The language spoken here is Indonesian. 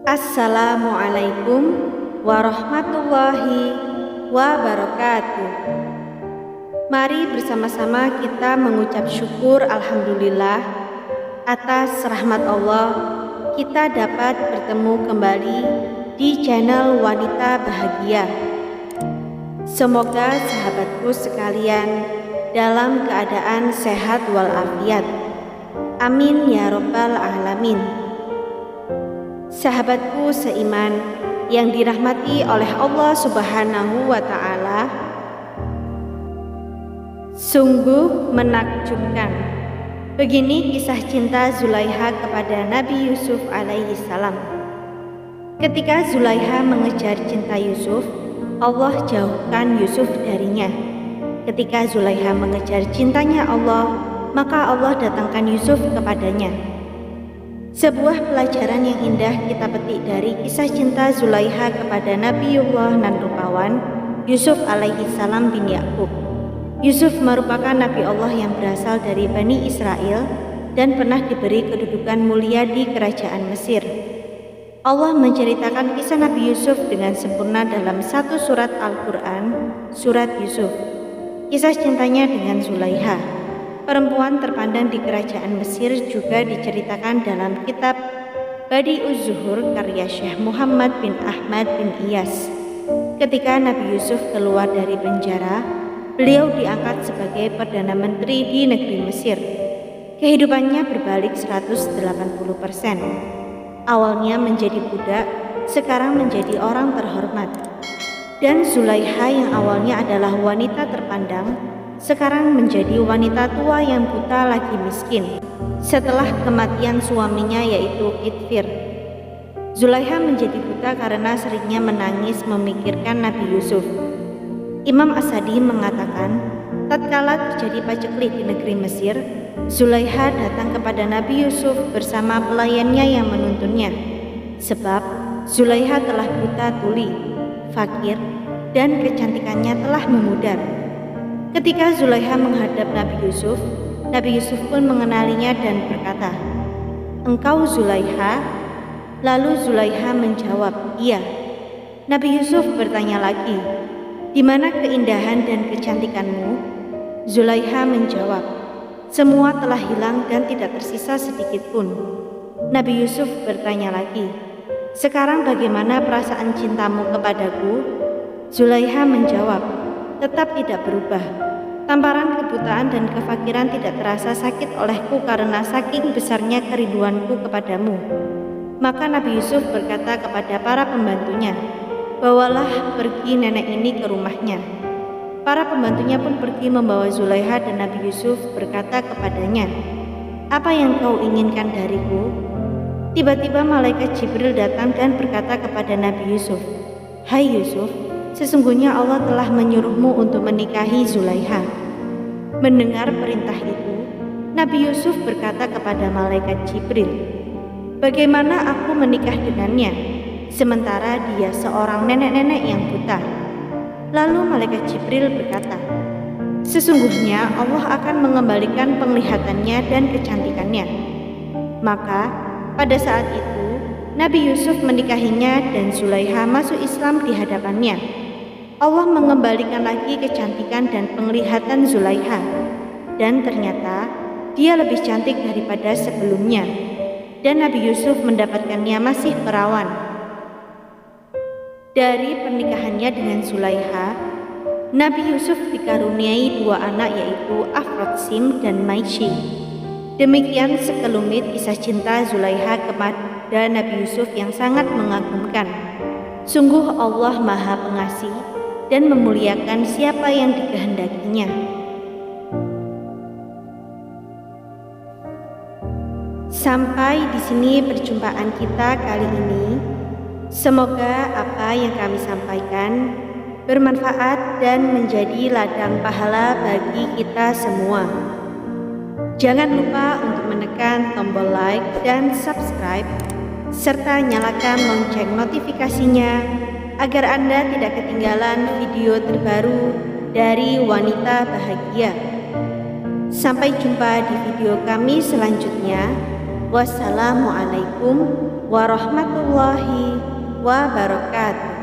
Assalamualaikum warahmatullahi wabarakatuh. Mari bersama-sama kita mengucap syukur alhamdulillah atas rahmat Allah kita dapat bertemu kembali di channel Wanita Bahagia. Semoga sahabatku sekalian dalam keadaan sehat walafiat. Amin ya rabbal alamin. Sahabatku seiman yang dirahmati oleh Allah Subhanahu wa Ta'ala, sungguh menakjubkan. Begini kisah cinta Zulaiha kepada Nabi Yusuf alaihi salam. Ketika Zulaiha mengejar cinta Yusuf, Allah jauhkan Yusuf darinya. Ketika Zulaiha mengejar cintanya Allah, maka Allah datangkan Yusuf kepadanya. Sebuah pelajaran yang indah kita petik dari kisah cinta Zulaiha kepada Nabiullah nan rupawan Yusuf alaihi salam bin Yakub. Yusuf merupakan Nabi Allah yang berasal dari Bani Israel dan pernah diberi kedudukan mulia di kerajaan Mesir. Allah menceritakan kisah Nabi Yusuf dengan sempurna dalam satu surat Al-Quran, surat Yusuf. Kisah cintanya dengan Zulaiha, perempuan terpandang di kerajaan Mesir, juga diceritakan dalam kitab Badi'uz Zuhur karya Syekh Muhammad bin Ahmad bin Iyas. Ketika Nabi Yusuf keluar dari penjara, beliau diangkat sebagai Perdana Menteri di negeri Mesir. Kehidupannya berbalik 180%. Awalnya menjadi budak, sekarang menjadi orang terhormat. Dan Zulaiha yang awalnya adalah wanita terpandang, sekarang menjadi wanita tua yang buta lagi miskin setelah kematian suaminya yaitu Kitfir. Zulaiha menjadi buta karena seringnya menangis memikirkan Nabi Yusuf. Imam As-Sadi mengatakan, tatkala terjadi paceklik di negeri Mesir, Zulaiha datang kepada Nabi Yusuf bersama pelayannya yang menuntunnya. Sebab Zulaiha telah buta tuli, fakir, dan kecantikannya telah memudar. Ketika Zulaiha menghadap Nabi Yusuf pun mengenalinya dan berkata, "Engkau Zulaiha?" Lalu Zulaiha menjawab, "Iya." Nabi Yusuf bertanya lagi, "Di mana keindahan dan kecantikanmu?" Zulaiha menjawab, "Semua telah hilang dan tidak tersisa sedikit pun." Nabi Yusuf bertanya lagi, "Sekarang bagaimana perasaan cintamu kepadaku?" Zulaiha menjawab, "Tetap tidak berubah. Tamparan kebutaan dan kefakiran tidak terasa sakit olehku karena saking besarnya kerinduanku kepadamu." Maka Nabi Yusuf berkata kepada para pembantunya, "Bawalah pergi nenek ini ke rumahnya." Para pembantunya pun pergi membawa Zulaiha dan Nabi Yusuf berkata kepadanya, "Apa yang kau inginkan dariku?" Tiba-tiba malaikat Jibril datang dan berkata kepada Nabi Yusuf, "Hai Yusuf, sesungguhnya Allah telah menyuruhmu untuk menikahi Zulaiha." Mendengar perintah itu, Nabi Yusuf berkata kepada malaikat Jibril, "Bagaimana aku menikah dengannya, sementara dia seorang nenek-nenek yang buta?" Lalu malaikat Jibril berkata, "Sesungguhnya Allah akan mengembalikan penglihatannya dan kecantikannya." Maka pada saat itu Nabi Yusuf menikahinya dan Zulaiha masuk Islam di hadapannya. Allah mengembalikan lagi kecantikan dan penglihatan Zulaiha, dan ternyata dia lebih cantik daripada sebelumnya, dan Nabi Yusuf mendapatkannya masih perawan. Dari pernikahannya dengan Zulaiha, Nabi Yusuf dikaruniai dua anak yaitu Afrodsim dan Maisy. Demikian sekelumit kisah cinta Zulaiha kepada Nabi Yusuf yang sangat mengagumkan. Sungguh Allah Maha Pengasih dan memuliakan siapa yang dikehendakinya. Sampai di sini perjumpaan kita kali ini. Semoga apa yang kami sampaikan bermanfaat dan menjadi ladang pahala bagi kita semua. Jangan lupa untuk menekan tombol like dan subscribe serta nyalakan lonceng notifikasinya agar Anda tidak ketinggalan video terbaru dari Wanita Bahagia. Sampai jumpa di video kami selanjutnya. Wassalamualaikum warahmatullahi wabarakatuh.